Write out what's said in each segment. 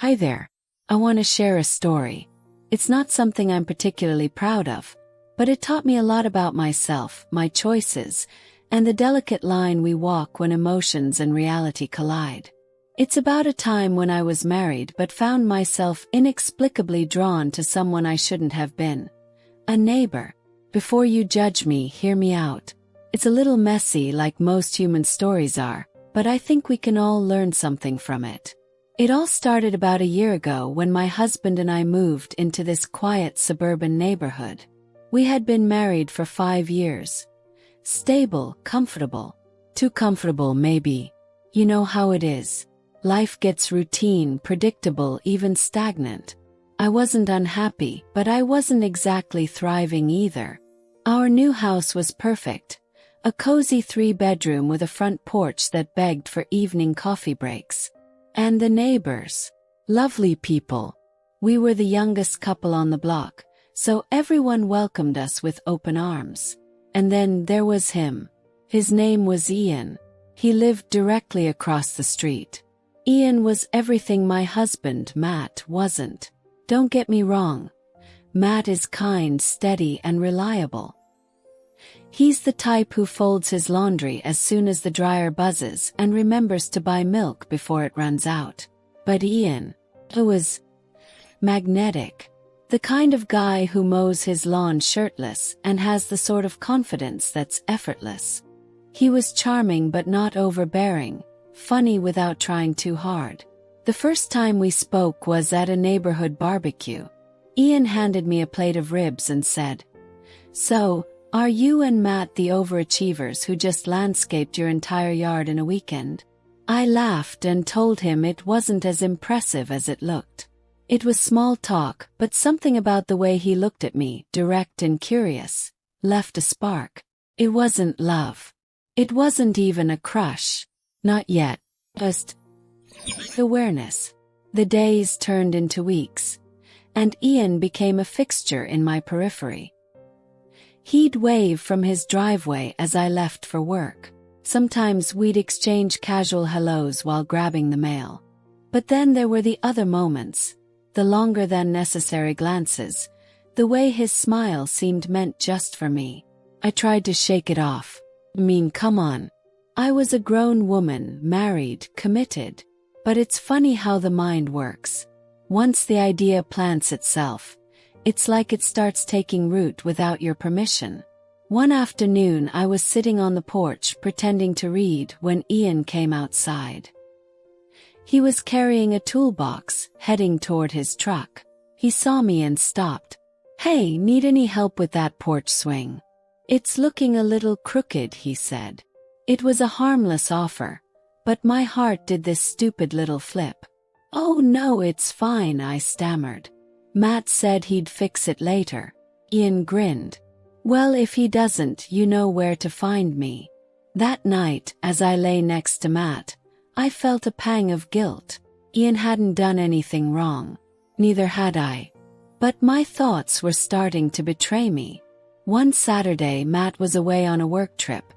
Hi there. I want to share a story. It's not something I'm particularly proud of, but it taught me a lot about myself, my choices, and the delicate line we walk when emotions and reality collide. It's about a time when I was married but found myself inexplicably drawn to someone I shouldn't have been. A neighbor. Before you judge me, hear me out. It's a little messy like most human stories are, but I think we can all learn something from it. It all started about a year ago when my husband and I moved into this quiet suburban neighborhood. We had been married for 5 years. Stable, comfortable. Too comfortable, maybe. You know how it is. Life gets routine, predictable, even stagnant. I wasn't unhappy, but I wasn't exactly thriving either. Our new house was perfect. A cozy 3-bedroom with a front porch that begged for evening coffee breaks. And the neighbors. Lovely people. We were the youngest couple on the block, so everyone welcomed us with open arms. And then there was him. His name was Ian. He lived directly across the street. Ian was everything my husband, Matt, wasn't. Don't get me wrong. Matt is kind, steady, and reliable. He's the type who folds his laundry as soon as the dryer buzzes and remembers to buy milk before it runs out. But Ian, who was magnetic. The kind of guy who mows his lawn shirtless and has the sort of confidence that's effortless. He was charming but not overbearing, funny without trying too hard. The first time we spoke was at a neighborhood barbecue. Ian handed me a plate of ribs and said, "So, are you and Matt the overachievers who just landscaped your entire yard in a weekend?" I laughed and told him it wasn't as impressive as it looked. It was small talk, but something about the way he looked at me, direct and curious, left a spark. It wasn't love. It wasn't even a crush. Not yet. Just awareness. The days turned into weeks, and Ian became a fixture in my periphery. He'd wave from his driveway as I left for work. Sometimes we'd exchange casual hellos while grabbing the mail. But then there were the other moments, the longer than necessary glances, the way his smile seemed meant just for me. I tried to shake it off. Come on. I was a grown woman, married, committed. But it's funny how the mind works. Once the idea plants itself, it's like it starts taking root without your permission. One afternoon I was sitting on the porch pretending to read when Ian came outside. He was carrying a toolbox, heading toward his truck. He saw me and stopped. "Hey, need any help with that porch swing? It's looking a little crooked," he said. It was a harmless offer, but my heart did this stupid little flip. "Oh no, it's fine," I stammered. "Matt said he'd fix it later." Ian grinned. "Well, if he doesn't, you know where to find me." That night, as I lay next to Matt, I felt a pang of guilt. Ian hadn't done anything wrong. Neither had I. But my thoughts were starting to betray me. One Saturday, Matt was away on a work trip,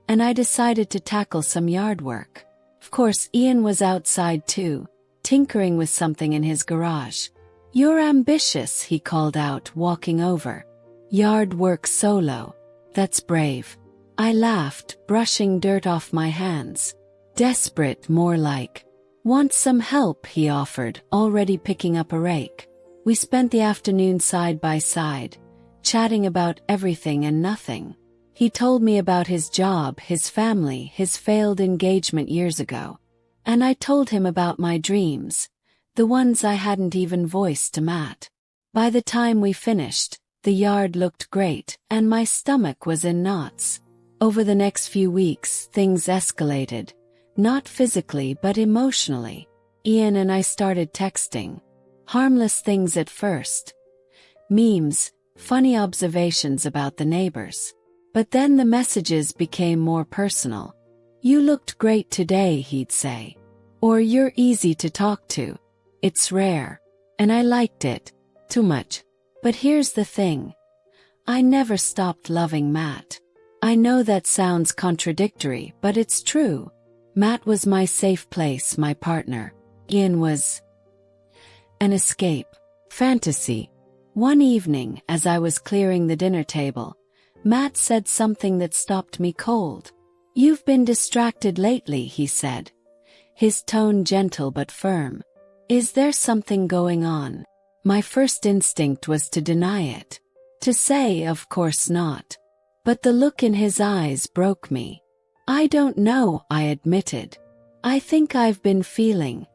and I decided to tackle some yard work. Of course, Ian was outside too, tinkering with something in his garage. "You're ambitious," he called out, walking over. "Yard work solo. That's brave." I laughed, brushing dirt off my hands. Desperate, more like. "Want some help?" he offered, already picking up a rake. We spent the afternoon side by side, chatting about everything and nothing. He told me about his job, his family, his failed engagement years ago. And I told him about my dreams, the ones I hadn't even voiced to Matt. By the time we finished, the yard looked great, and my stomach was in knots. Over the next few weeks, things escalated. Not physically but emotionally. Ian and I started texting. Harmless things at first. Memes, funny observations about the neighbors. But then the messages became more personal. "You looked great today," he'd say. Or "You're easy to talk to." It's rare. And I liked it. Too much. But here's the thing. I never stopped loving Matt. I know that sounds contradictory, but it's true. Matt was my safe place, my partner. Ian was An escape. Fantasy. One evening, as I was clearing the dinner table, Matt said something that stopped me cold. "You've been distracted lately," he said, his tone gentle but firm. "Is there something going on?" My first instinct was to deny it. To say, "Of course not." But the look in his eyes broke me. "I don't know," I admitted. "I think I've been feeling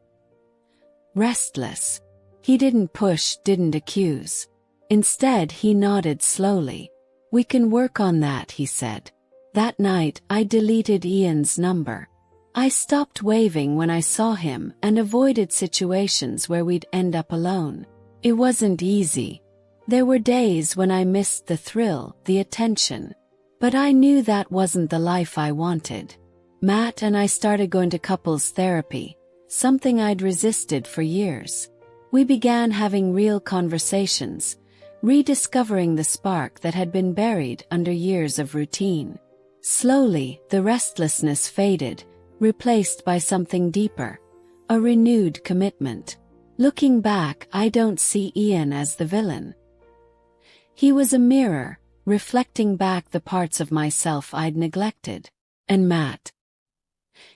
restless." He didn't push, didn't accuse. Instead, he nodded slowly. "We can work on that," he said. That night, I deleted Ian's number. I stopped waving when I saw him and avoided situations where we'd end up alone. It wasn't easy. There were days when I missed the thrill, the attention. But I knew that wasn't the life I wanted. Matt and I started going to couples therapy, something I'd resisted for years. We began having real conversations, rediscovering the spark that had been buried under years of routine. Slowly, the restlessness faded, replaced by something deeper, a renewed commitment. Looking back, I don't see Ian as the villain. He was a mirror, reflecting back the parts of myself I'd neglected. And Matt?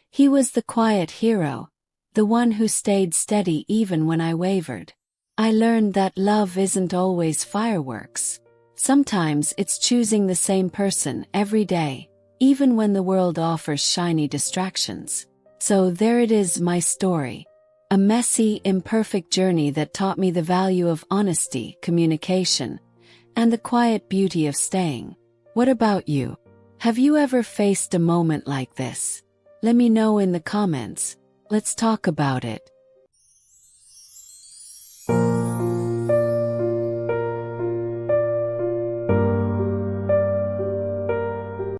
He was the quiet hero, the one who stayed steady even when I wavered. I learned that love isn't always fireworks. Sometimes it's choosing the same person every day, even when the world offers shiny distractions. So there it is, my story. A messy, imperfect journey that taught me the value of honesty, communication, and the quiet beauty of staying. What about you? Have you ever faced a moment like this? Let me know in the comments. Let's talk about it.